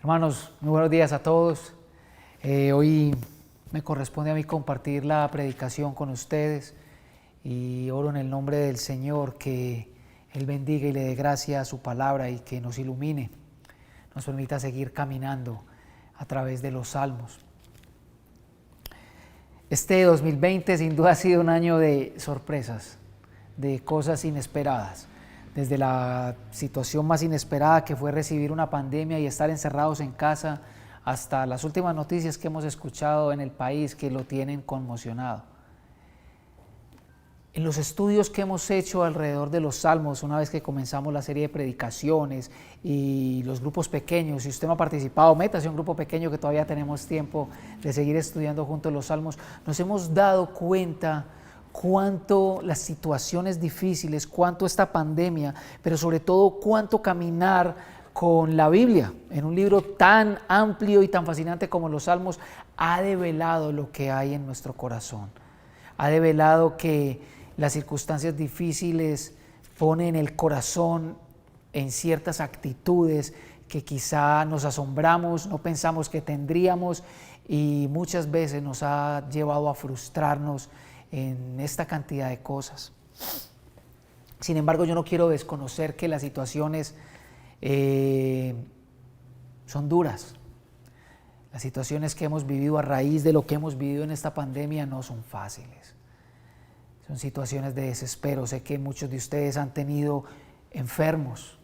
Hermanos, muy buenos días a todos. Hoy me corresponde a mí compartir la predicación con ustedes y oro en el nombre del Señor que Él bendiga y le dé gracia a su palabra y que nos ilumine, nos permita seguir caminando a través de los salmos. Este 2020 sin duda ha sido un año de sorpresas, de cosas inesperadas. Desde la situación más inesperada que fue recibir una pandemia y estar encerrados en casa, hasta las últimas noticias que hemos escuchado en el país que lo tienen conmocionado. En los estudios que hemos hecho alrededor de los salmos, una vez que comenzamos la serie de predicaciones y los grupos pequeños, si usted no ha participado, métase a un grupo pequeño que todavía tenemos tiempo de seguir estudiando juntos los salmos, nos hemos dado cuenta cuánto las situaciones difíciles, cuánto esta pandemia, pero sobre todo cuánto caminar con la Biblia, en un libro tan amplio y tan fascinante como los Salmos, ha develado lo que hay en nuestro corazón. Ha develado que las circunstancias difíciles ponen el corazón en ciertas actitudes que quizá nos asombramos, no pensamos que tendríamos y muchas veces nos ha llevado a frustrarnos en esta cantidad de cosas. Sin embargo, yo no quiero desconocer que las situaciones son duras. Las situaciones que hemos vivido a raíz de lo que hemos vivido en esta pandemia no son fáciles. Son situaciones de desespero. Sé que muchos de ustedes han tenido enfermos.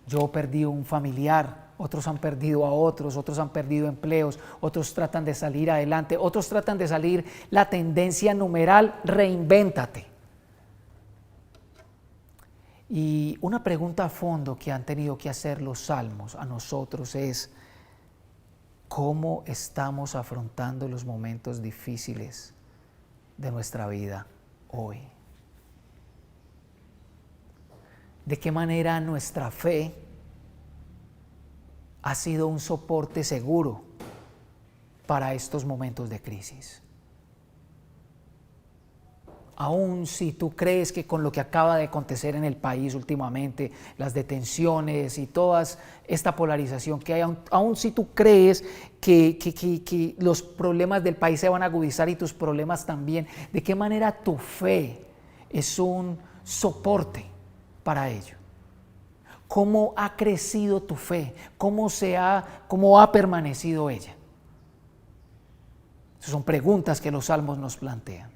Yo perdí un familiar, otros han perdido a otros han perdido empleos, otros tratan de salir adelante, otros tratan de salir la tendencia numeral, reinvéntate. Y una pregunta a fondo que han tenido que hacer los salmos a nosotros es: ¿cómo estamos afrontando los momentos difíciles de nuestra vida hoy? ¿De qué manera nuestra fe ha sido un soporte seguro para estos momentos de crisis? Aún si tú crees que con lo que acaba de acontecer en el país últimamente, las detenciones y toda esta polarización que hay, aún si tú crees que los problemas del país se van a agudizar y tus problemas también, ¿de qué manera tu fe es un soporte para ello? ¿Cómo ha crecido tu fe? ¿Cómo ha permanecido ella? Esas son preguntas que los salmos nos plantean.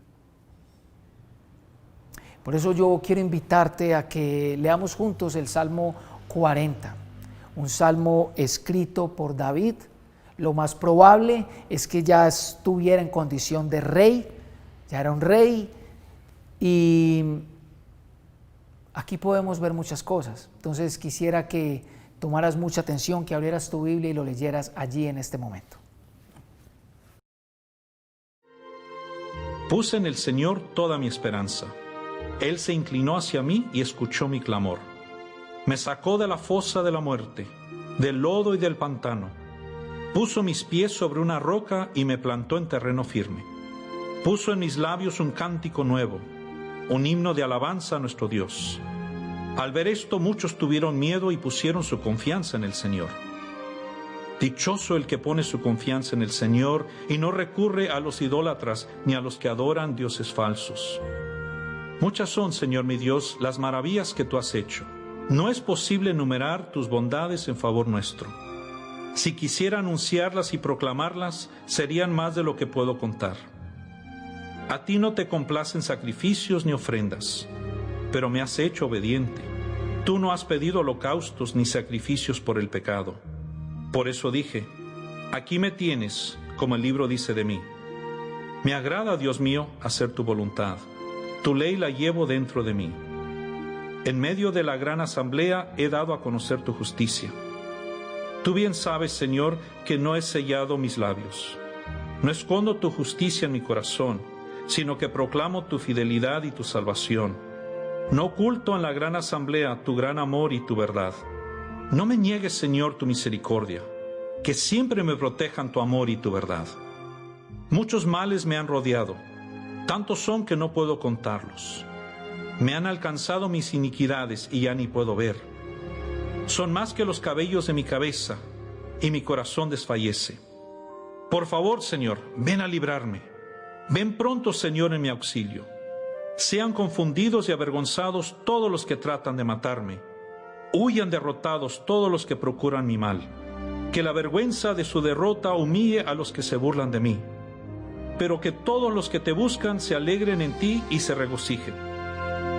Por eso yo quiero invitarte a que leamos juntos el Salmo 40, un salmo escrito por David. Lo más probable es que ya estuviera en condición de rey, ya era un rey, y aquí podemos ver muchas cosas. Entonces quisiera que tomaras mucha atención, que abrieras tu Biblia y lo leyeras allí en este momento. Puse en el Señor toda mi esperanza. Él se inclinó hacia mí y escuchó mi clamor. Me sacó de la fosa de la muerte, del lodo y del pantano. Puso mis pies sobre una roca y me plantó en terreno firme. Puso en mis labios un cántico nuevo, un himno de alabanza a nuestro Dios. Al ver esto, muchos tuvieron miedo y pusieron su confianza en el Señor. Dichoso el que pone su confianza en el Señor y no recurre a los idólatras ni a los que adoran dioses falsos. Muchas son, Señor mi Dios, las maravillas que tú has hecho. No es posible enumerar tus bondades en favor nuestro. Si quisiera anunciarlas y proclamarlas, serían más de lo que puedo contar. A ti no te complacen sacrificios ni ofrendas, pero me has hecho obediente. Tú no has pedido holocaustos ni sacrificios por el pecado. Por eso dije, aquí me tienes, como el libro dice de mí. Me agrada, Dios mío, hacer tu voluntad. Tu ley la llevo dentro de mí. En medio de la gran asamblea he dado a conocer tu justicia. Tú bien sabes, Señor, que no he sellado mis labios. No escondo tu justicia en mi corazón, sino que proclamo tu fidelidad y tu salvación. No oculto en la gran asamblea tu gran amor y tu verdad. No me niegues, Señor, tu misericordia, que siempre me protejan tu amor y tu verdad. Muchos males me han rodeado, tantos son que no puedo contarlos. Me han alcanzado mis iniquidades y ya ni puedo ver. Son más que los cabellos de mi cabeza, y mi corazón desfallece. Por favor, Señor, ven a librarme. Ven pronto, Señor, en mi auxilio. Sean confundidos y avergonzados todos los que tratan de matarme. Huyan derrotados todos los que procuran mi mal. Que la vergüenza de su derrota humille a los que se burlan de mí. Pero que todos los que te buscan se alegren en ti y se regocijen.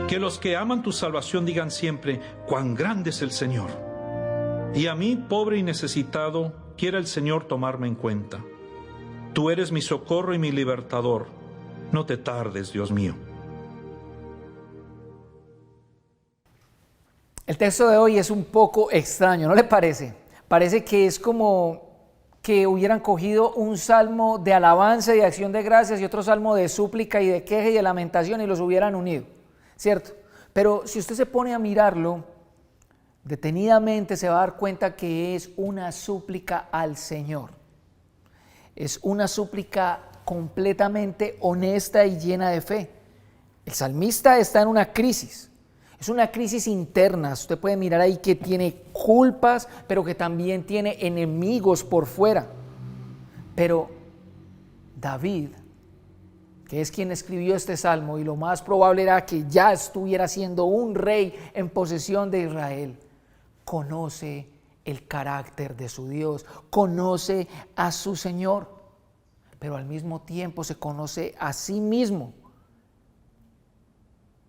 Que los que aman tu salvación digan siempre, cuán grande es el Señor. Y a mí, pobre y necesitado, quiera el Señor tomarme en cuenta. Tú eres mi socorro y mi libertador. No te tardes, Dios mío. El texto de hoy es un poco extraño, ¿no le parece? Parece que es como que hubieran cogido un salmo de alabanza y de acción de gracias y otro salmo de súplica y de queja y de lamentación y los hubieran unido, ¿cierto? Pero si usted se pone a mirarlo detenidamente, se va a dar cuenta que es una súplica al Señor. Es una súplica completamente honesta y llena de fe. El salmista está en una crisis. Es una crisis interna. Usted puede mirar ahí que tiene culpas, pero que también tiene enemigos por fuera. Pero David, que es quien escribió este salmo, y lo más probable era que ya estuviera siendo un rey en posesión de Israel, conoce el carácter de su Dios, conoce a su Señor, pero al mismo tiempo se conoce a sí mismo.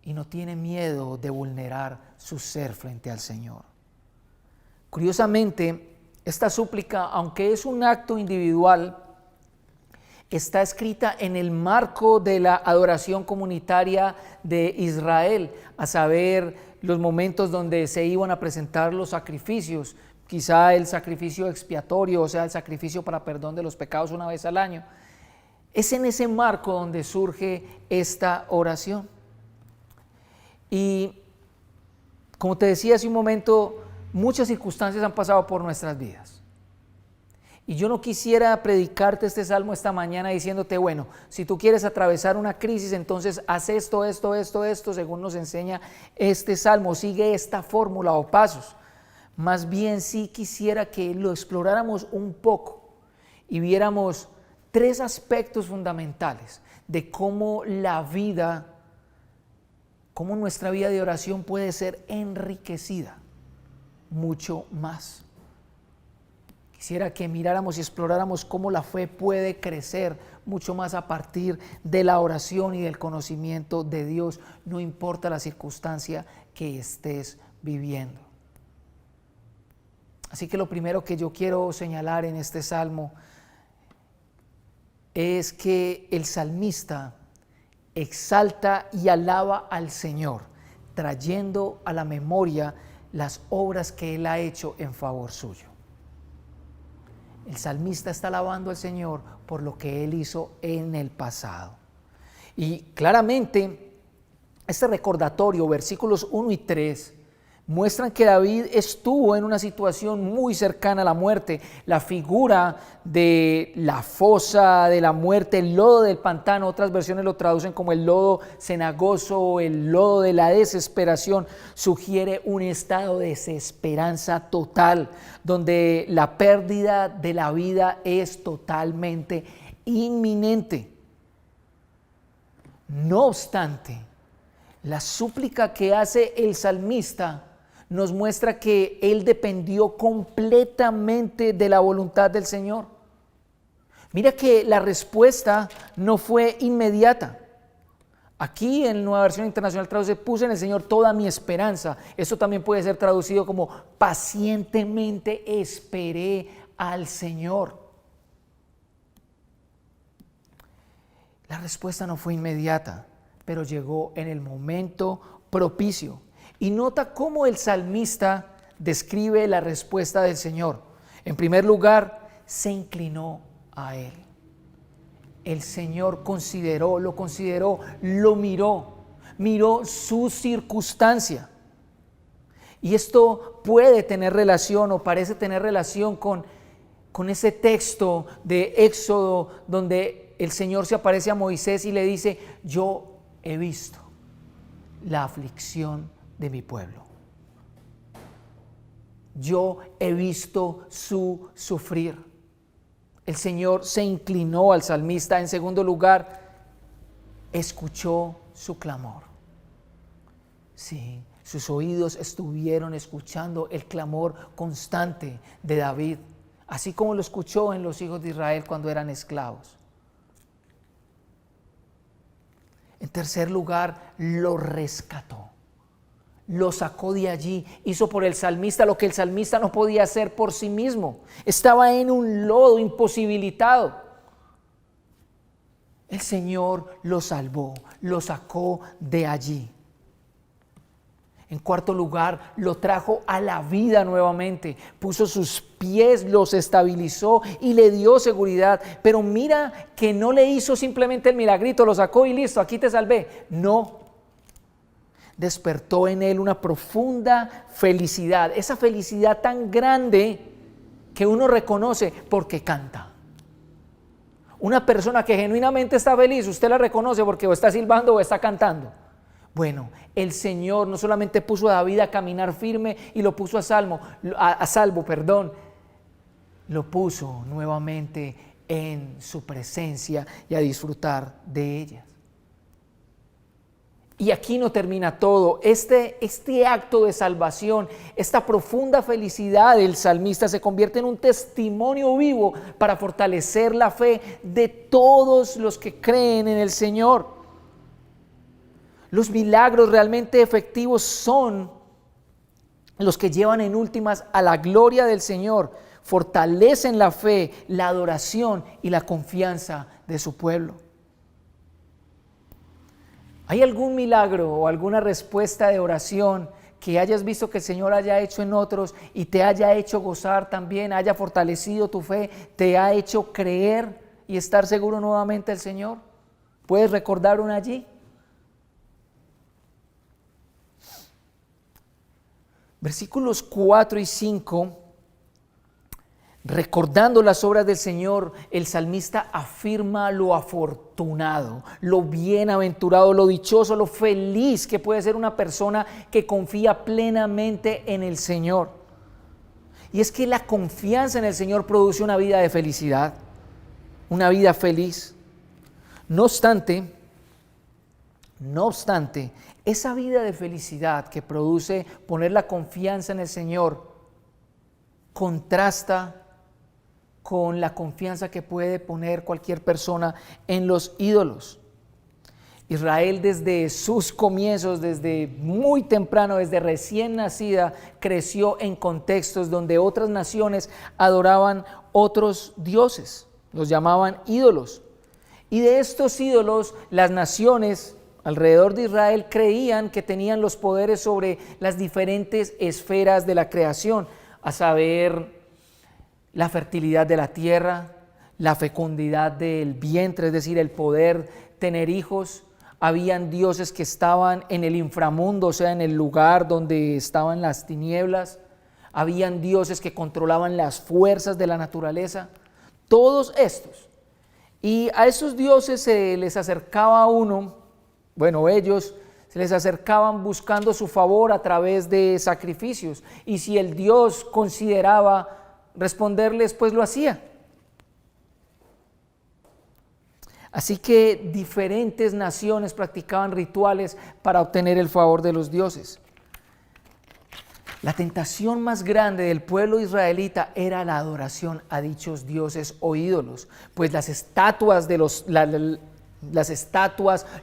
Y no tiene miedo de vulnerar su ser frente al Señor. Curiosamente, esta súplica, aunque es un acto individual, está escrita en el marco de la adoración comunitaria de Israel, a saber, los momentos donde se iban a presentar los sacrificios, quizá el sacrificio expiatorio, o sea, el sacrificio para perdón de los pecados una vez al año. Es en ese marco donde surge esta oración. Y como te decía hace un momento, muchas circunstancias han pasado por nuestras vidas. Y yo no quisiera predicarte este salmo esta mañana diciéndote, bueno, si tú quieres atravesar una crisis, entonces haz esto, según nos enseña este salmo, sigue esta fórmula o pasos. Más bien sí quisiera que lo exploráramos un poco y viéramos 3 aspectos fundamentales de cómo nuestra vida de oración puede ser enriquecida mucho más. Quisiera que miráramos y exploráramos cómo la fe puede crecer mucho más a partir de la oración y del conocimiento de Dios, no importa la circunstancia que estés viviendo. Así que lo primero que yo quiero señalar en este salmo es que el salmista exalta y alaba al Señor, trayendo a la memoria las obras que Él ha hecho en favor suyo. El salmista está alabando al Señor por lo que Él hizo en el pasado. Y claramente, este recordatorio, versículos 1 y 3, muestran que David estuvo en una situación muy cercana a la muerte. La figura de la fosa de la muerte, el lodo del pantano, otras versiones lo traducen como el lodo cenagoso o el lodo de la desesperación, sugiere un estado de desesperanza total, donde la pérdida de la vida es totalmente inminente. No obstante, la súplica que hace el salmista nos muestra que él dependió completamente de la voluntad del Señor. Mira que la respuesta no fue inmediata. Aquí en Nueva Versión Internacional traduce, puse en el Señor toda mi esperanza. Esto también puede ser traducido como pacientemente esperé al Señor. La respuesta no fue inmediata, pero llegó en el momento propicio. Y nota cómo el salmista describe la respuesta del Señor. En primer lugar, se inclinó a Él. El Señor lo miró su circunstancia. Y esto puede tener relación o parece tener relación con ese texto de Éxodo donde el Señor se aparece a Moisés y le dice, yo he visto la aflicción de mi pueblo. yo he visto su sufrir. El Señor se inclinó al salmista. En segundo lugar, escuchó su clamor. Sí, sus oídos estuvieron escuchando el clamor constante de David, así como lo escuchó en los hijos de Israel cuando eran esclavos. En tercer lugar, lo rescató. Lo sacó de allí, hizo por el salmista lo que el salmista no podía hacer por sí mismo. Estaba en un lodo, imposibilitado. El Señor lo salvó, lo sacó de allí. En cuarto lugar, lo trajo a la vida nuevamente, puso sus pies, los estabilizó y le dio seguridad. Pero mira que no le hizo simplemente el milagrito, lo sacó y listo, aquí te salvé. No. Despertó en él una profunda felicidad, esa felicidad tan grande que uno reconoce porque canta. Una persona que genuinamente está feliz, usted la reconoce porque o está silbando o está cantando. Bueno, el Señor no solamente puso a David a caminar firme y lo puso a salvo, lo puso nuevamente en su presencia y a disfrutar de ellas. Y aquí no termina todo. Este acto de salvación, esta profunda felicidad del salmista se convierte en un testimonio vivo para fortalecer la fe de todos los que creen en el Señor. Los milagros realmente efectivos son los que llevan en últimas a la gloria del Señor, fortalecen la fe, la adoración y la confianza de su pueblo. ¿Hay algún milagro o alguna respuesta de oración que hayas visto que el Señor haya hecho en otros y te haya hecho gozar también, haya fortalecido tu fe, te ha hecho creer y estar seguro nuevamente del Señor? ¿Puedes recordar una allí? Versículos 4 y 5, recordando las obras del Señor, el salmista afirma lo afortunado, lo bienaventurado, lo dichoso, lo feliz que puede ser una persona que confía plenamente en el Señor. Y es que la confianza en el Señor produce una vida de felicidad, una vida feliz. No obstante, esa vida de felicidad que produce poner la confianza en el Señor contrasta con la confianza que puede poner cualquier persona en los ídolos. Israel desde sus comienzos, desde muy temprano, desde recién nacida, creció en contextos donde otras naciones adoraban otros dioses, los llamaban ídolos. Y de estos ídolos, las naciones alrededor de Israel creían que tenían los poderes sobre las diferentes esferas de la creación, a saber, la fertilidad de la tierra, la fecundidad del vientre, es decir, el poder tener hijos. Habían dioses que estaban en el inframundo, o sea, en el lugar donde estaban las tinieblas. Habían dioses que controlaban las fuerzas de la naturaleza. Todos estos. Y a esos dioses se les acercaba ellos se les acercaban buscando su favor a través de sacrificios. Y si el Dios consideraba responderles, pues lo hacía. Así que diferentes naciones practicaban rituales para obtener el favor de los dioses. La tentación más grande del pueblo israelita era la adoración a dichos dioses o ídolos, pues las estatuas,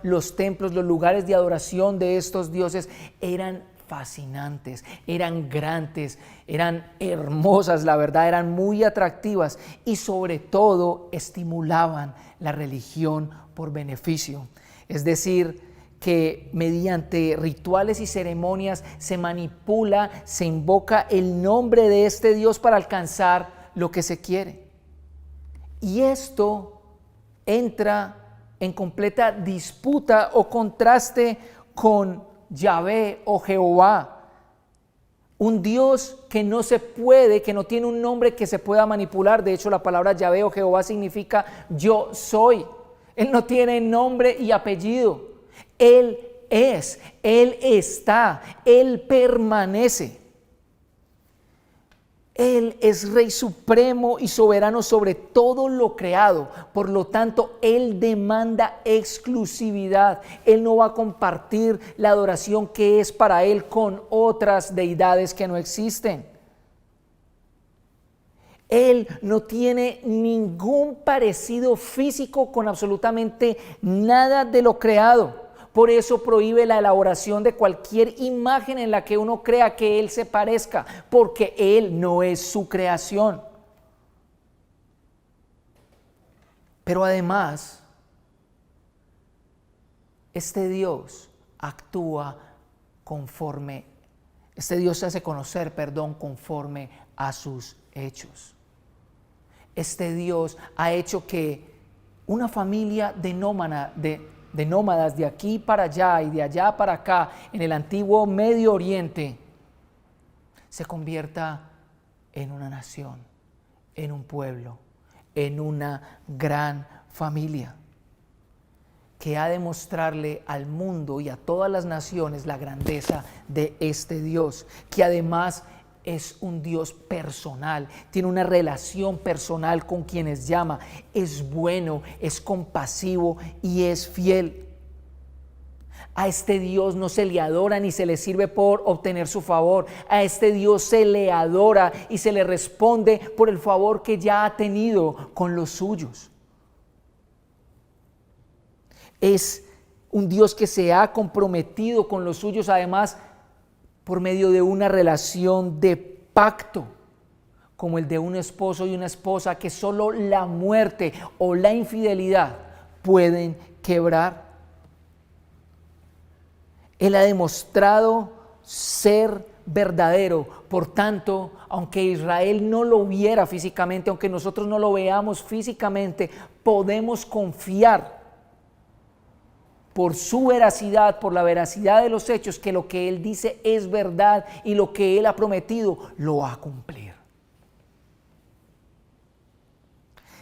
los templos, los lugares de adoración de estos dioses eran fascinantes, eran grandes, eran hermosas, la verdad, eran muy atractivas y sobre todo estimulaban la religión por beneficio. Es decir, que mediante rituales y ceremonias se manipula, se invoca el nombre de este Dios para alcanzar lo que se quiere. Y esto entra en completa disputa o contraste con Yahvé o Jehová, un Dios que no se puede, que no tiene un nombre que se pueda manipular. De hecho, la palabra Yahvé o Jehová significa yo soy. Él no tiene nombre y apellido. Él es, Él está, Él permanece. Él es Rey supremo y soberano sobre todo lo creado. Por lo tanto, Él demanda exclusividad. Él no va a compartir la adoración que es para Él con otras deidades que no existen. Él no tiene ningún parecido físico con absolutamente nada de lo creado. Por eso prohíbe la elaboración de cualquier imagen en la que uno crea que Él se parezca, porque Él no es su creación. Pero además, este Dios se hace conocer, conforme a sus hechos. Este Dios ha hecho que una familia de nómadas de aquí para allá y de allá para acá en el antiguo Medio Oriente se convierta en una nación, en un pueblo, en una gran familia que ha de mostrarle al mundo y a todas las naciones la grandeza de este Dios, que además es un Dios personal, tiene una relación personal con quienes llama, es bueno, es compasivo y es fiel. A este Dios no se le adora ni se le sirve por obtener su favor. A este Dios se le adora y se le responde por el favor que ya ha tenido con los suyos. Es un Dios que se ha comprometido con los suyos, además, por medio de una relación de pacto, como el de un esposo y una esposa que solo la muerte o la infidelidad pueden quebrar. Él ha demostrado ser verdadero. Por tanto, aunque Israel no lo viera físicamente, aunque nosotros no lo veamos físicamente, podemos confiar por su veracidad, por la veracidad de los hechos, que lo que Él dice es verdad y lo que Él ha prometido lo va a cumplir.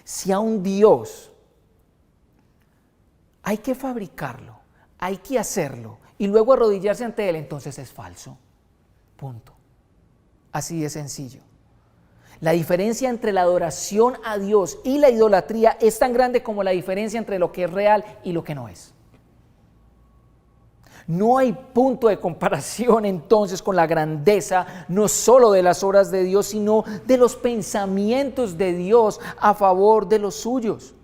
Si a un Dios hay que fabricarlo, hay que hacerlo y luego arrodillarse ante Él, entonces es falso. Punto. Así de sencillo. La diferencia entre la adoración a Dios y la idolatría es tan grande como la diferencia entre lo que es real y lo que no es. No hay punto de comparación entonces con la grandeza no solo de las obras de Dios, sino de los pensamientos de Dios a favor de los suyos.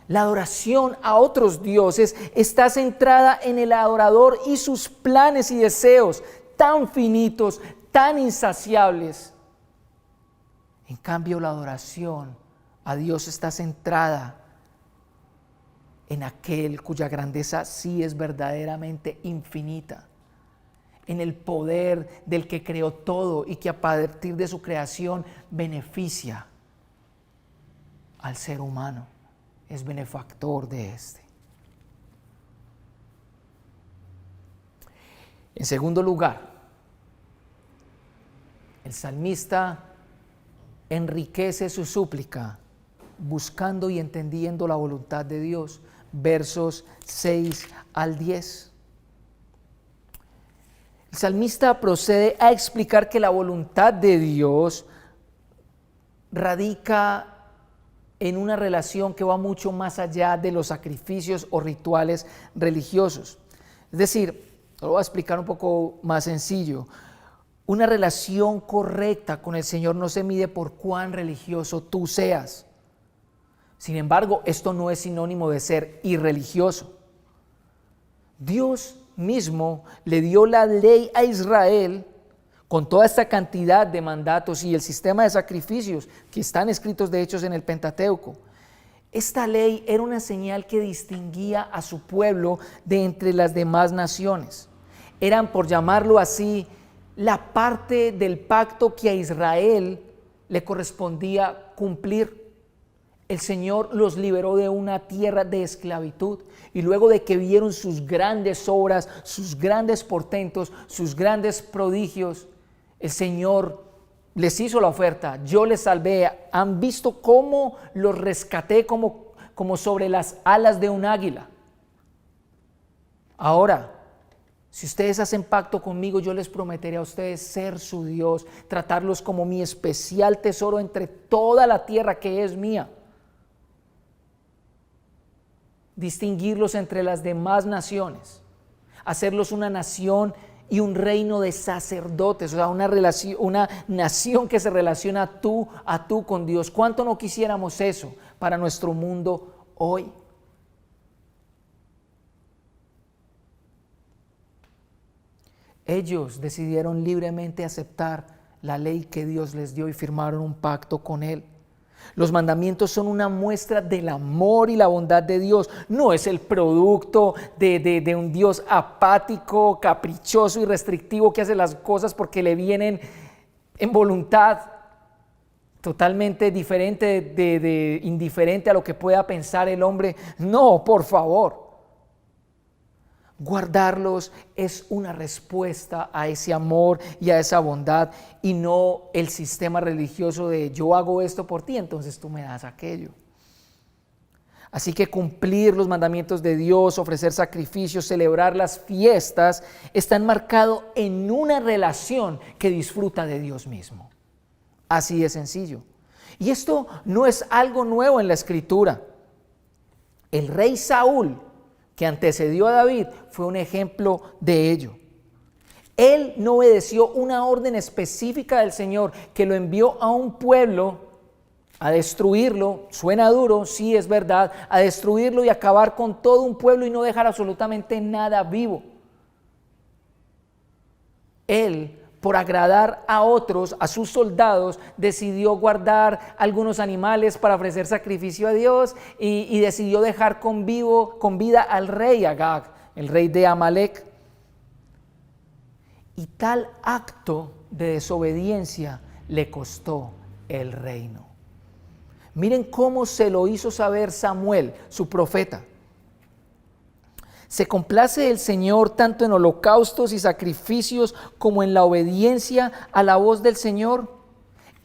La adoración a otros dioses está centrada en el adorador y sus planes y deseos tan finitos, tan insaciables. En cambio, la adoración a Dios está centrada en aquel cuya grandeza sí es verdaderamente infinita, en el poder del que creó todo y que a partir de su creación beneficia al ser humano, es benefactor de éste. En segundo lugar, el salmista enriquece su súplica buscando y entendiendo la voluntad de Dios. Versos 6 al 10. El salmista procede a explicar que la voluntad de Dios radica en una relación que va mucho más allá de los sacrificios o rituales religiosos. Es decir, lo voy a explicar un poco más sencillo. Una relación correcta con el Señor no se mide por cuán religioso tú seas. Sin embargo, esto no es sinónimo de ser irreligioso. Dios mismo le dio la ley a Israel con toda esta cantidad de mandatos y el sistema de sacrificios que están escritos de hecho en el Pentateuco. Esta ley era una señal que distinguía a su pueblo de entre las demás naciones. Eran, por llamarlo así, la parte del pacto que a Israel le correspondía cumplir. El Señor los liberó de una tierra de esclavitud y luego de que vieron sus grandes obras, sus grandes portentos, sus grandes prodigios, el Señor les hizo la oferta: yo les salvé, han visto cómo los rescaté como sobre las alas de un águila. Ahora, Si ustedes hacen pacto conmigo, yo les prometeré a ustedes ser su Dios, tratarlos como mi especial tesoro entre toda la tierra que es mía, distinguirlos entre las demás naciones, hacerlos una nación y un reino de sacerdotes, o sea, una nación que se relaciona tú a tú con Dios. ¿Cuánto no quisiéramos eso para nuestro mundo hoy? Ellos decidieron libremente aceptar la ley que Dios les dio y firmaron un pacto con Él. Los mandamientos son una muestra del amor y la bondad de Dios. No es el producto de un Dios apático, caprichoso y restrictivo que hace las cosas porque le vienen en voluntad, totalmente diferente, indiferente a lo que pueda pensar el hombre. No, por favor. Guardarlos es una respuesta a ese amor y a esa bondad, y no el sistema religioso de yo hago esto por ti, entonces tú me das aquello. Así que cumplir los mandamientos de Dios, ofrecer sacrificios, celebrar las fiestas, está enmarcado en una relación que disfruta de Dios mismo. Así de sencillo. Y esto no es algo nuevo en la Escritura. El rey Saúl, que antecedió a David, fue un ejemplo de ello. Él no obedeció una orden específica del Señor que lo envió a un pueblo a destruirlo. Suena duro, sí es verdad, a destruirlo y acabar con todo un pueblo y no dejar absolutamente nada vivo. Él, por agradar a otros, a sus soldados, decidió guardar algunos animales para ofrecer sacrificio a Dios y decidió dejar con vida al rey Agag, el rey de Amalek. Y tal acto de desobediencia le costó el reino. Miren cómo se lo hizo saber Samuel, su profeta. ¿Se complace el Señor tanto en holocaustos y sacrificios como en la obediencia a la voz del Señor?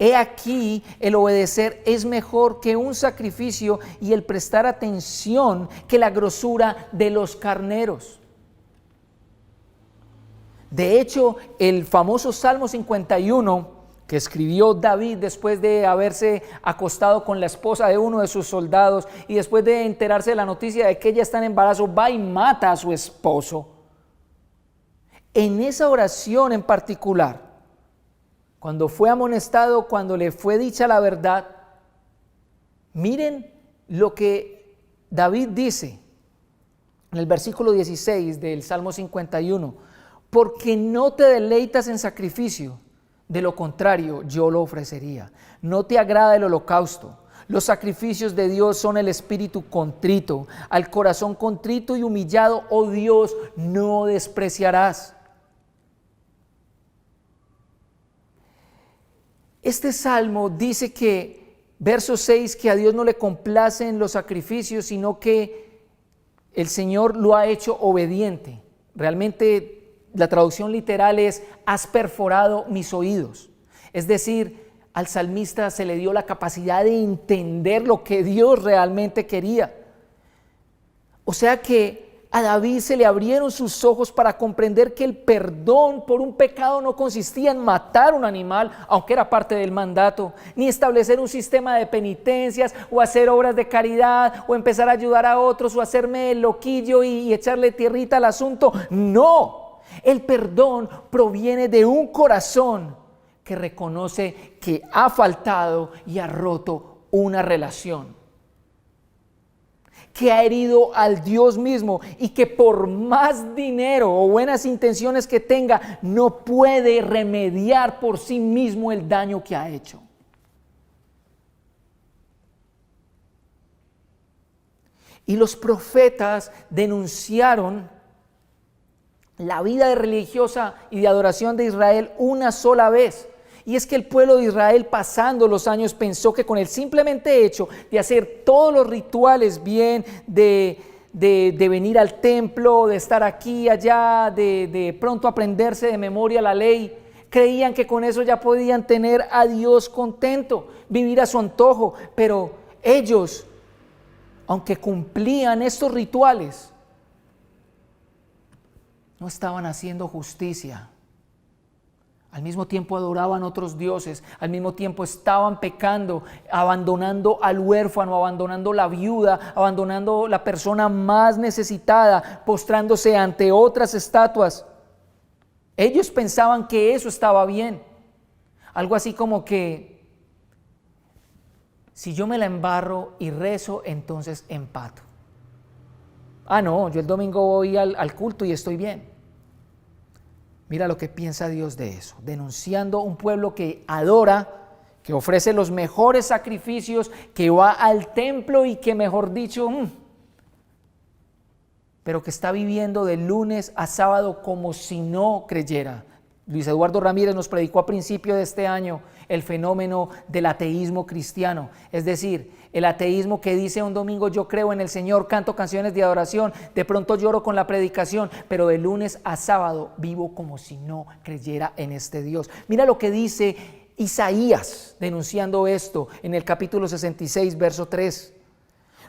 He aquí, el obedecer es mejor que un sacrificio y el prestar atención que la grosura de los carneros. De hecho, el famoso Salmo 51, que escribió David después de haberse acostado con la esposa de uno de sus soldados y después de enterarse de la noticia de que ella está en embarazo, va y mata a su esposo. En esa oración en particular, cuando fue amonestado, cuando le fue dicha la verdad, miren lo que David dice en el versículo 16 del Salmo 51: porque no te deleitas en sacrificio, de lo contrario, yo lo ofrecería. No te agrada el holocausto. Los sacrificios de Dios son el espíritu contrito. Al corazón contrito y humillado, oh Dios, no despreciarás. Este salmo dice que, verso 6, que a Dios no le complacen los sacrificios, sino que el Señor lo ha hecho obediente. Realmente, la traducción literal es: has perforado mis oídos. Es decir, al salmista se le dio la capacidad de entender lo que Dios realmente quería. O sea que a David se le abrieron sus ojos para comprender que el perdón por un pecado no consistía en matar un animal, aunque era parte del mandato, ni establecer un sistema de penitencias o hacer obras de caridad o empezar a ayudar a otros o hacerme el loquillo y echarle tierrita al asunto. No. El perdón proviene de un corazón que reconoce que ha faltado y ha roto una relación, que ha herido al Dios mismo y que por más dinero o buenas intenciones que tenga, no puede remediar por sí mismo el daño que ha hecho. Y los profetas denunciaron la vida religiosa y de adoración de Israel una sola vez. Y es que el pueblo de Israel, pasando los años, pensó que con el simplemente hecho de hacer todos los rituales bien, de venir al templo, de estar aquí, allá, de pronto aprenderse de memoria la ley, creían que con eso ya podían tener a Dios contento, vivir a su antojo. Pero ellos, aunque cumplían estos rituales, no estaban haciendo justicia. Al mismo tiempo adoraban otros dioses, al mismo tiempo estaban pecando, abandonando al huérfano, abandonando la viuda, abandonando la persona más necesitada, postrándose ante otras estatuas. Ellos pensaban que eso estaba bien. Algo así como que si yo me la embarro y rezo, entonces empato. Ah, no, yo el domingo voy al culto y estoy bien. Mira lo que piensa Dios de eso, denunciando un pueblo que adora, que ofrece los mejores sacrificios, que va al templo y que, mejor dicho, pero que está viviendo de lunes a sábado como si no creyera. Luis Eduardo Ramírez nos predicó a principio de este año el fenómeno del ateísmo cristiano, es decir, el ateísmo que dice un domingo yo creo en el Señor, canto canciones de adoración, de pronto lloro con la predicación, pero de lunes a sábado vivo como si no creyera en este Dios. Mira lo que dice Isaías denunciando esto en el capítulo 66, verso 3.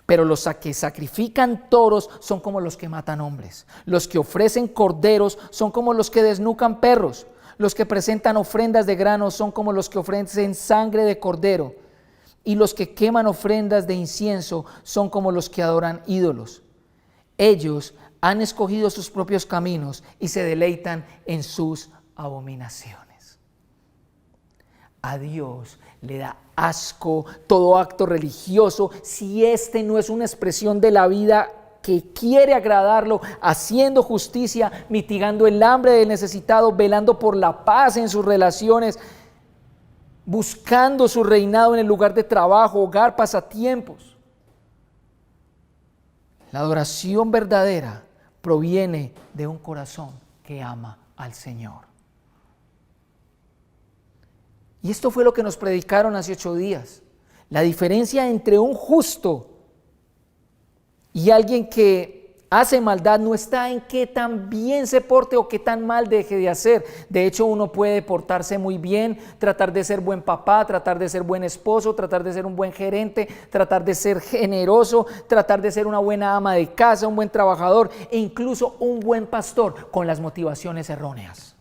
Pero los que sacrifican toros son como los que matan hombres. Los que ofrecen corderos son como los que desnucan perros. Los que presentan ofrendas de grano son como los que ofrecen sangre de cordero. Y los que queman ofrendas de incienso son como los que adoran ídolos. Ellos han escogido sus propios caminos y se deleitan en sus abominaciones. A Dios le da asco todo acto religioso si este no es una expresión de la vida que quiere agradarlo, haciendo justicia, mitigando el hambre del necesitado, velando por la paz en sus relaciones, buscando su reinado en el lugar de trabajo, hogar, pasatiempos. La adoración verdadera proviene de un corazón que ama al Señor. Y esto fue lo que nos predicaron hace 8 días. La diferencia entre un justo y alguien que hace maldad no está en qué tan bien se porte o qué tan mal deje de hacer. De hecho, uno puede portarse muy bien, tratar de ser buen papá, tratar de ser buen esposo, tratar de ser un buen gerente, tratar de ser generoso, tratar de ser una buena ama de casa, un buen trabajador e incluso un buen pastor con las motivaciones erróneas.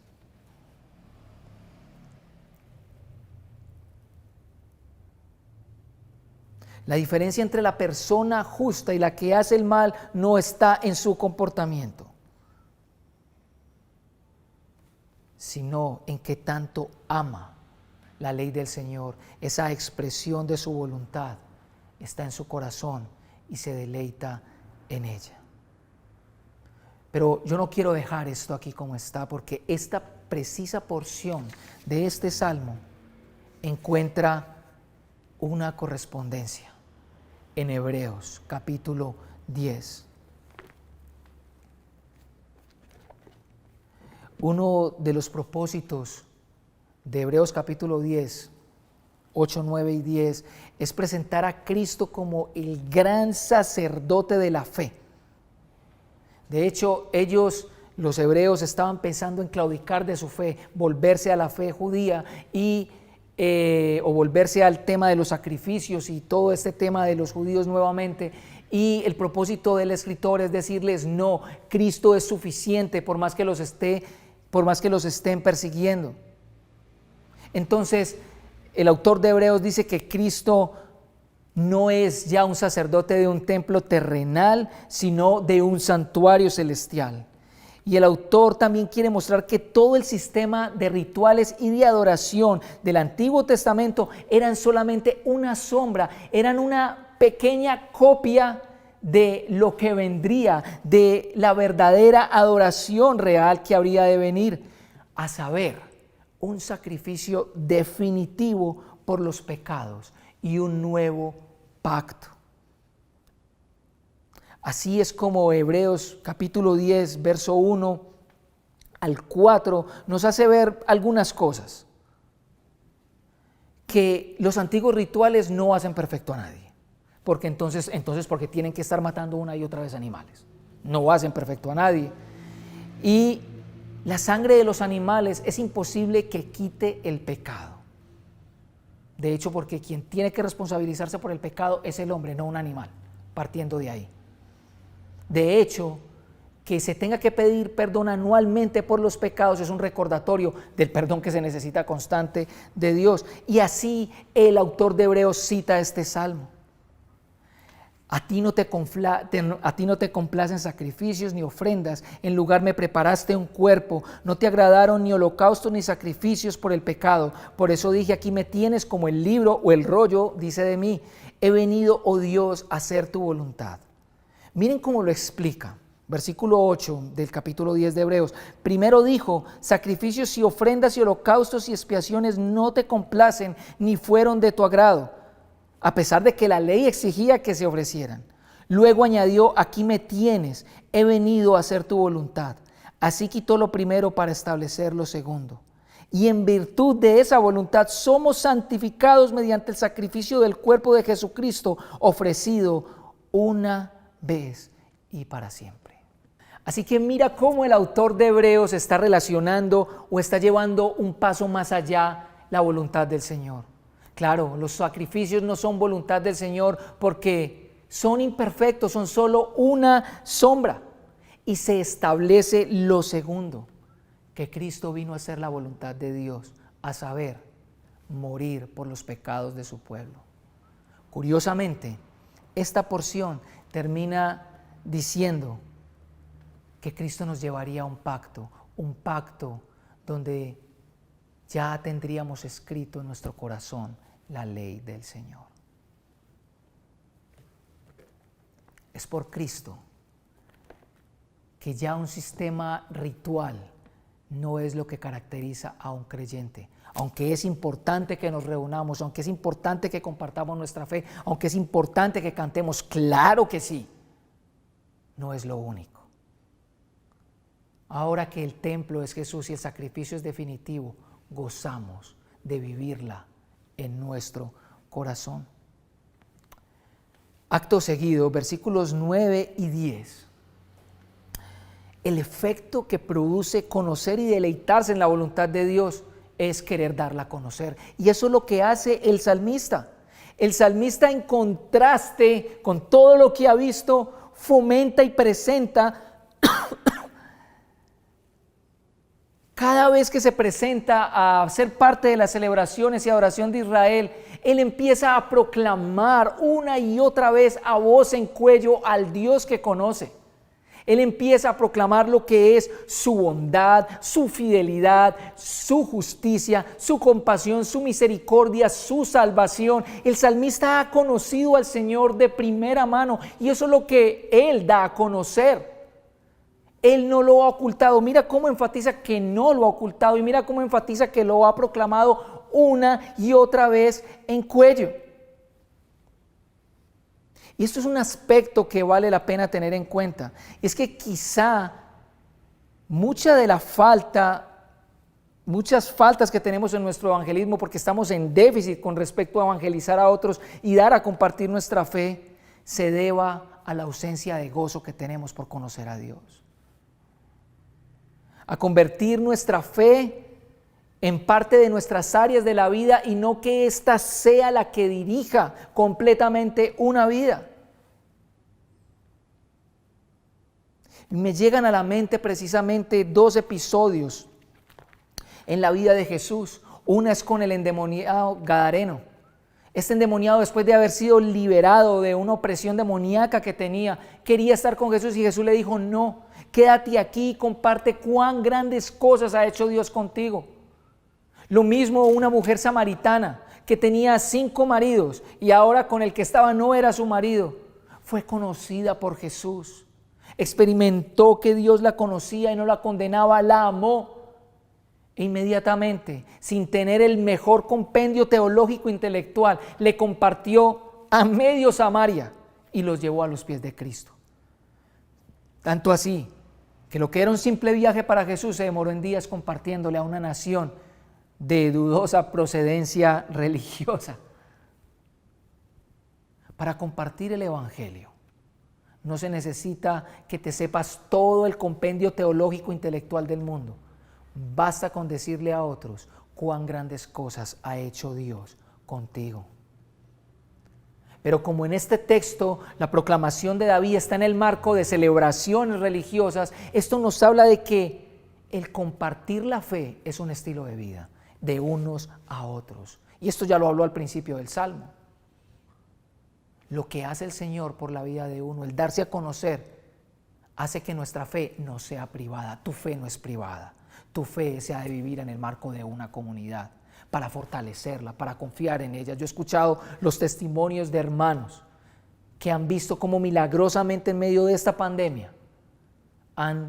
La diferencia entre la persona justa y la que hace el mal no está en su comportamiento, sino en qué tanto ama la ley del Señor. Esa expresión de su voluntad está en su corazón y se deleita en ella. Pero yo no quiero dejar esto aquí como está, porque esta precisa porción de este salmo encuentra una correspondencia en Hebreos capítulo 10. Uno de los propósitos de Hebreos capítulo 10, 8, 9 y 10 es presentar a Cristo como el gran sacerdote de la fe. De hecho, los hebreos, estaban pensando en claudicar de su fe, volverse a la fe judía o volverse al tema de los sacrificios y todo este tema de los judíos nuevamente. Y el propósito del escritor es decirles: no, Cristo es suficiente por más que los estén persiguiendo. Entonces, el autor de Hebreos dice que Cristo no es ya un sacerdote de un templo terrenal, sino de un santuario celestial. Y el autor también quiere mostrar que todo el sistema de rituales y de adoración del Antiguo Testamento eran solamente una sombra, eran una pequeña copia de lo que vendría, de la verdadera adoración real que habría de venir, a saber, un sacrificio definitivo por los pecados y un nuevo pacto. Así es como Hebreos capítulo 10, verso 1 al 4 nos hace ver algunas cosas. Que los antiguos rituales no hacen perfecto a nadie. Porque entonces porque tienen que estar matando una y otra vez animales. No hacen perfecto a nadie. Y la sangre de los animales es imposible que quite el pecado. De hecho, porque quien tiene que responsabilizarse por el pecado es el hombre, no un animal, partiendo de ahí. De hecho, que se tenga que pedir perdón anualmente por los pecados es un recordatorio del perdón que se necesita constante de Dios. Y así el autor de Hebreos cita este salmo. A ti no te complacen sacrificios ni ofrendas, en lugar me preparaste un cuerpo, no te agradaron ni holocaustos ni sacrificios por el pecado. Por eso dije, aquí me tienes como el libro o el rollo, dice de mí, he venido, oh Dios, a hacer tu voluntad. Miren cómo lo explica. Versículo 8 del capítulo 10 de Hebreos. Primero dijo, sacrificios y ofrendas y holocaustos y expiaciones no te complacen ni fueron de tu agrado, a pesar de que la ley exigía que se ofrecieran. Luego añadió, aquí me tienes, he venido a hacer tu voluntad. Así quitó lo primero para establecer lo segundo. Y en virtud de esa voluntad somos santificados mediante el sacrificio del cuerpo de Jesucristo, ofrecido una vez y para siempre. Así que mira cómo el autor de Hebreos está relacionando o está llevando un paso más allá la voluntad del Señor. Claro, los sacrificios no son voluntad del Señor porque son imperfectos, son solo una sombra. Y se establece lo segundo, que Cristo vino a hacer la voluntad de Dios, a saber, morir por los pecados de su pueblo. Curiosamente, esta porción termina diciendo que Cristo nos llevaría a un pacto donde ya tendríamos escrito en nuestro corazón la ley del Señor. Es por Cristo que ya un sistema ritual no es lo que caracteriza a un creyente. Aunque es importante que nos reunamos, aunque es importante que compartamos nuestra fe, aunque es importante que cantemos, claro que sí, no es lo único. Ahora que el templo es Jesús y el sacrificio es definitivo, gozamos de vivirla en nuestro corazón. Acto seguido, versículos 9 y 10. El efecto que produce conocer y deleitarse en la voluntad de Dios es querer darla a conocer. Y eso es lo que hace el salmista. El salmista, en contraste con todo lo que ha visto, fomenta y presenta cada vez que se presenta a ser parte de las celebraciones y adoración de Israel, él empieza a proclamar una y otra vez a voz en cuello al Dios que conoce. Él empieza a proclamar lo que es su bondad, su fidelidad, su justicia, su compasión, su misericordia, su salvación. El salmista ha conocido al Señor de primera mano y eso es lo que él da a conocer. Él no lo ha ocultado. Mira cómo enfatiza que no lo ha ocultado y mira cómo enfatiza que lo ha proclamado una y otra vez en cuello. Y esto es un aspecto que vale la pena tener en cuenta. Es que quizá muchas faltas que tenemos en nuestro evangelismo, porque estamos en déficit con respecto a evangelizar a otros y dar a compartir nuestra fe, se deba a la ausencia de gozo que tenemos por conocer a Dios. A convertir nuestra fe en parte de nuestras áreas de la vida y no que ésta sea la que dirija completamente una vida. Me llegan a la mente precisamente dos episodios en la vida de Jesús. Una es con el endemoniado Gadareno. Este endemoniado, después de haber sido liberado de una opresión demoníaca que tenía, quería estar con Jesús y Jesús le dijo: no, quédate aquí y comparte cuán grandes cosas ha hecho Dios contigo. Lo mismo una mujer samaritana que tenía 5 maridos y ahora con el que estaba no era su marido. Fue conocida por Jesús. Experimentó que Dios la conocía y no la condenaba, la amó. E inmediatamente, sin tener el mejor compendio teológico intelectual, le compartió a medio Samaria y los llevó a los pies de Cristo. Tanto así que lo que era un simple viaje para Jesús se demoró en días compartiéndole a una nación de dudosa procedencia religiosa. Para compartir el evangelio no se necesita que te sepas todo el compendio teológico intelectual del mundo. Basta con decirle a otros cuán grandes cosas ha hecho Dios contigo. Pero como en este texto la proclamación de David está en el marco de celebraciones religiosas, esto nos habla de que el compartir la fe es un estilo de vida, de unos a otros. Y esto ya lo habló al principio del Salmo. Lo que hace el Señor por la vida de uno, el darse a conocer, hace que nuestra fe no sea privada. Tu fe no es privada. Tu fe se ha de vivir en el marco de una comunidad, para fortalecerla, para confiar en ella. Yo he escuchado los testimonios de hermanos que han visto cómo milagrosamente en medio de esta pandemia han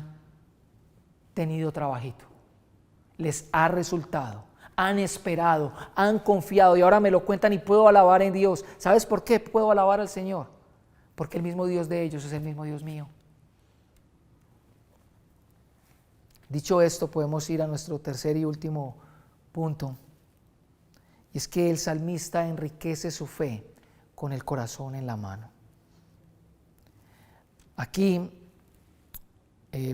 tenido trabajito, les ha resultado, han esperado, han confiado y ahora me lo cuentan y puedo alabar en Dios. ¿Sabes por qué puedo alabar al Señor? Porque el mismo Dios de ellos es el mismo Dios mío. Dicho esto, podemos ir a nuestro tercer y último punto. Y es que el salmista enriquece su fe con el corazón en la mano. Aquí,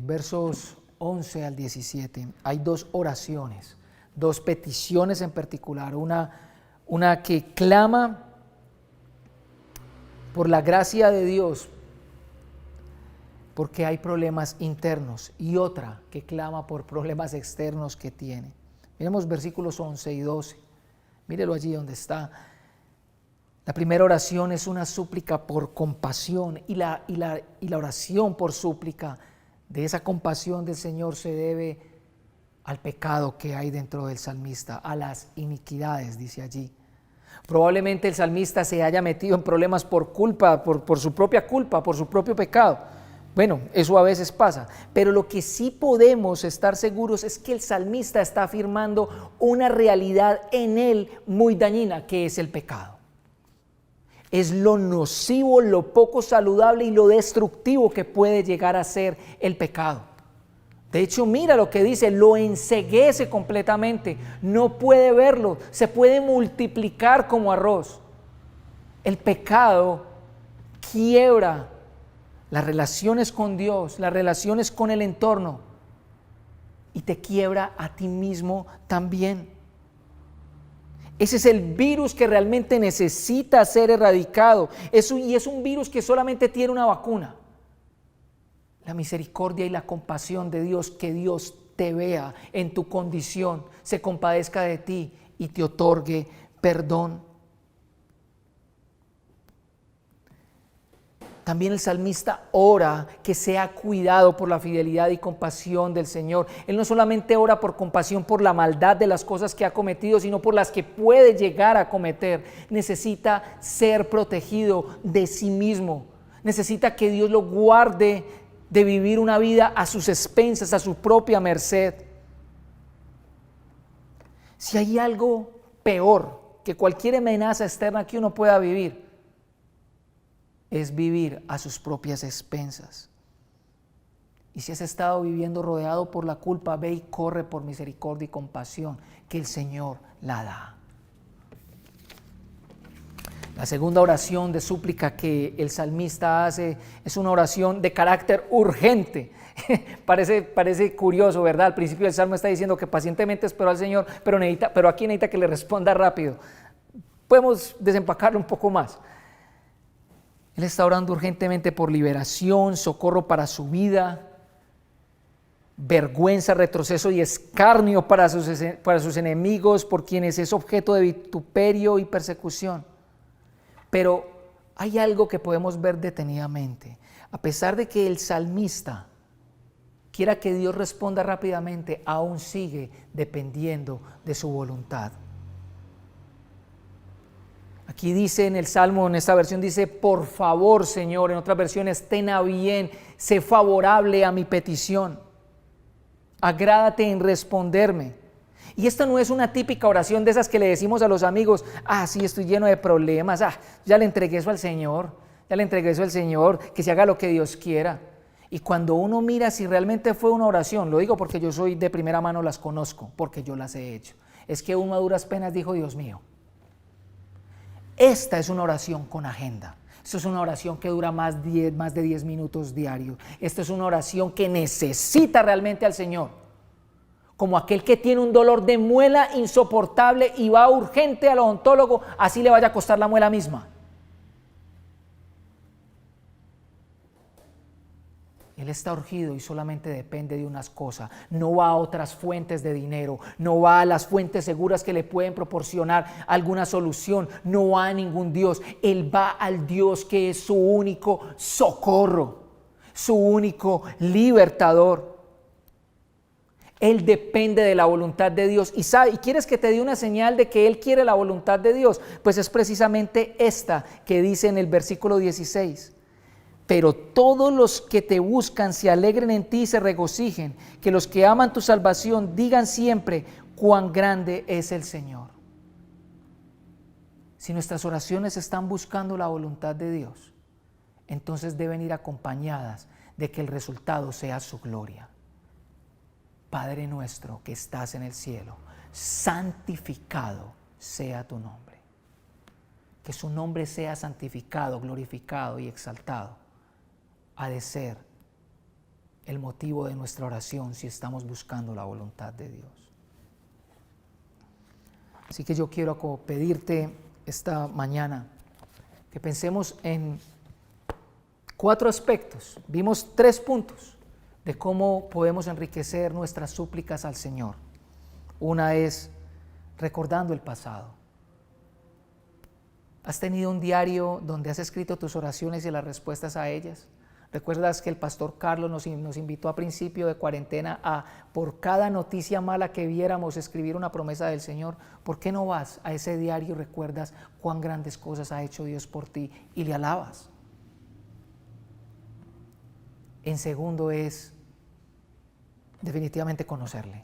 versos 11 al 17, hay dos oraciones, dos peticiones en particular. Una que clama por la gracia de Dios, porque hay problemas internos, y otra que clama por problemas externos que tiene. Miremos versículos 11 y 12. Mírelo allí donde está. La primera oración es una súplica por compasión y la oración por súplica de esa compasión del Señor se debe al pecado que hay dentro del salmista, a las iniquidades, dice allí. Probablemente el salmista se haya metido en problemas por su propia culpa, por su propio pecado. Bueno, eso a veces pasa, pero lo que sí podemos estar seguros es que el salmista está afirmando una realidad en él muy dañina, que es el pecado. Es lo nocivo, lo poco saludable y lo destructivo que puede llegar a ser el pecado. De hecho, mira lo que dice, lo enceguece completamente, no puede verlo, se puede multiplicar como arroz. El pecado quiebra las relaciones con Dios, las relaciones con el entorno, y te quiebra a ti mismo también. Ese es el virus que realmente necesita ser erradicado. Y es un virus que solamente tiene una vacuna: la misericordia y la compasión de Dios, que Dios te vea en tu condición, se compadezca de ti y te otorgue perdón. También el salmista ora que sea cuidado por la fidelidad y compasión del Señor. Él no solamente ora por compasión por la maldad de las cosas que ha cometido, sino por las que puede llegar a cometer. Necesita ser protegido de sí mismo. Necesita que Dios lo guarde de vivir una vida a sus expensas, a su propia merced. Si hay algo peor que cualquier amenaza externa que uno pueda vivir, es vivir a sus propias expensas. Y si has estado viviendo rodeado por la culpa, ve y corre por misericordia y compasión, que el Señor la da. La segunda oración de súplica que el salmista hace es una oración de carácter urgente. Parece curioso, ¿verdad? Al principio del salmo está diciendo que pacientemente esperó al Señor, pero aquí necesita que le responda rápido. Podemos desempacarlo un poco más. Él está orando urgentemente por liberación, socorro para su vida, vergüenza, retroceso y escarnio para sus enemigos, por quienes es objeto de vituperio y persecución. Pero hay algo que podemos ver detenidamente. A pesar de que el salmista quiera que Dios responda rápidamente, aún sigue dependiendo de su voluntad. Aquí dice en el Salmo, en esta versión dice, por favor, Señor. En otras versiones, ten a bien, sé favorable a mi petición. Agrádate en responderme. Y esta no es una típica oración de esas que le decimos a los amigos: sí, estoy lleno de problemas, ya le entregué eso al Señor, que se haga lo que Dios quiera. Y cuando uno mira si realmente fue una oración, lo digo porque yo soy de primera mano, las conozco, porque yo las he hecho, es que uno a duras penas dijo: Dios mío. Esta es una oración con agenda. Esto es una oración que dura más de 10 minutos diarios. Esta es una oración que necesita realmente al Señor. Como aquel que tiene un dolor de muela insoportable y va urgente al odontólogo, así le vaya a costar la muela misma. Él está urgido y solamente depende de unas cosas. No va a otras fuentes de dinero, no va a las fuentes seguras que le pueden proporcionar alguna solución, no va a ningún Dios. Él va al Dios que es su único socorro, su único libertador. Él depende de la voluntad de Dios. ¿Y quieres que te dé una señal de que Él quiere la voluntad de Dios? Pues es precisamente esta que dice en el versículo 16. Pero todos los que te buscan se alegren en ti y se regocijen, que los que aman tu salvación digan siempre cuán grande es el Señor. Si nuestras oraciones están buscando la voluntad de Dios, entonces deben ir acompañadas de que el resultado sea su gloria. Padre nuestro que estás en el cielo, santificado sea tu nombre. Que su nombre sea santificado, glorificado y exaltado. Ha de ser el motivo de nuestra oración si estamos buscando la voluntad de Dios. Así que yo quiero pedirte esta mañana que pensemos en 4 aspectos. Vimos 3 puntos de cómo podemos enriquecer nuestras súplicas al Señor. Una es recordando el pasado. ¿Has tenido un diario donde has escrito tus oraciones y las respuestas a ellas? ¿Recuerdas que el pastor Carlos nos invitó a principio de cuarentena a, por cada noticia mala que viéramos, escribir una promesa del Señor? ¿Por qué no vas a ese diario y recuerdas cuán grandes cosas ha hecho Dios por ti y le alabas? En segundo es definitivamente conocerle.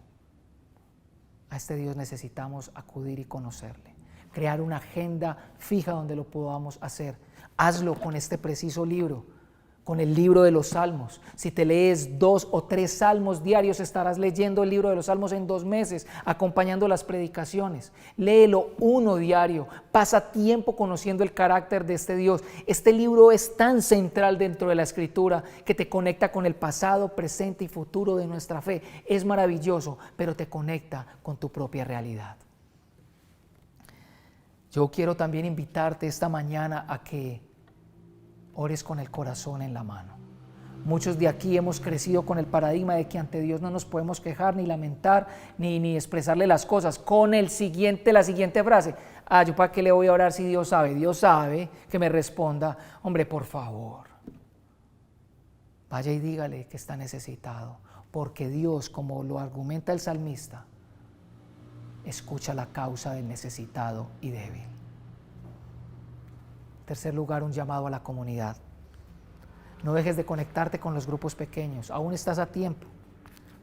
A este Dios necesitamos acudir y conocerle. Crear una agenda fija donde lo podamos hacer. Hazlo con este preciso libro, con el libro de los Salmos. Si te lees 2 o 3 salmos diarios, estarás leyendo el libro de los Salmos en 2 meses, acompañando las predicaciones. Léelo 1 diario, pasa tiempo conociendo el carácter de este Dios. Este libro es tan central dentro de la Escritura que te conecta con el pasado, presente y futuro de nuestra fe. Es maravilloso, pero te conecta con tu propia realidad. Yo quiero también invitarte esta mañana a que ores con el corazón en la mano. Muchos de aquí hemos crecido con el paradigma de que ante Dios no nos podemos quejar, ni lamentar, ni expresarle las cosas. Con la siguiente frase: ¿yo para qué le voy a orar si Dios sabe? Dios sabe, que me responda. Hombre, por favor, vaya y dígale que está necesitado, porque Dios, como lo argumenta el salmista, escucha la causa del necesitado y débil. En tercer lugar, un llamado a la comunidad. No dejes de conectarte con los grupos pequeños, aún estás a tiempo.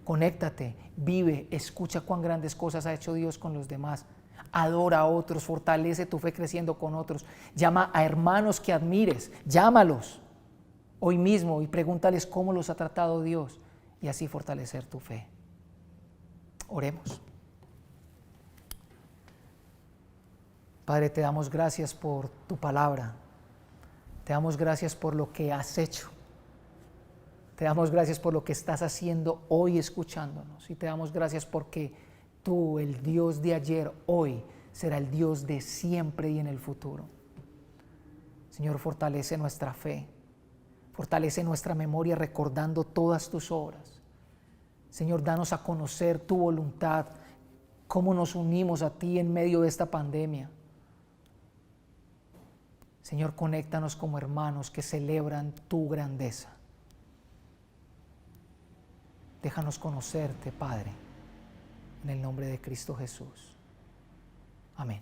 Conéctate, vive, escucha cuán grandes cosas ha hecho Dios con los demás. Adora a otros, fortalece tu fe creciendo con otros. Llama a hermanos que admires, llámalos hoy mismo y pregúntales cómo los ha tratado Dios y así fortalecer tu fe. Oremos. Padre, te damos gracias por tu palabra. Te damos gracias por lo que has hecho. Te damos gracias por lo que estás haciendo hoy escuchándonos. Y te damos gracias porque tú, el Dios de ayer, hoy, será el Dios de siempre y en el futuro. Señor, fortalece nuestra fe. Fortalece nuestra memoria recordando todas tus obras. Señor, danos a conocer tu voluntad, cómo nos unimos a ti en medio de esta pandemia. Señor, conéctanos como hermanos que celebran tu grandeza. Déjanos conocerte, Padre, en el nombre de Cristo Jesús. Amén.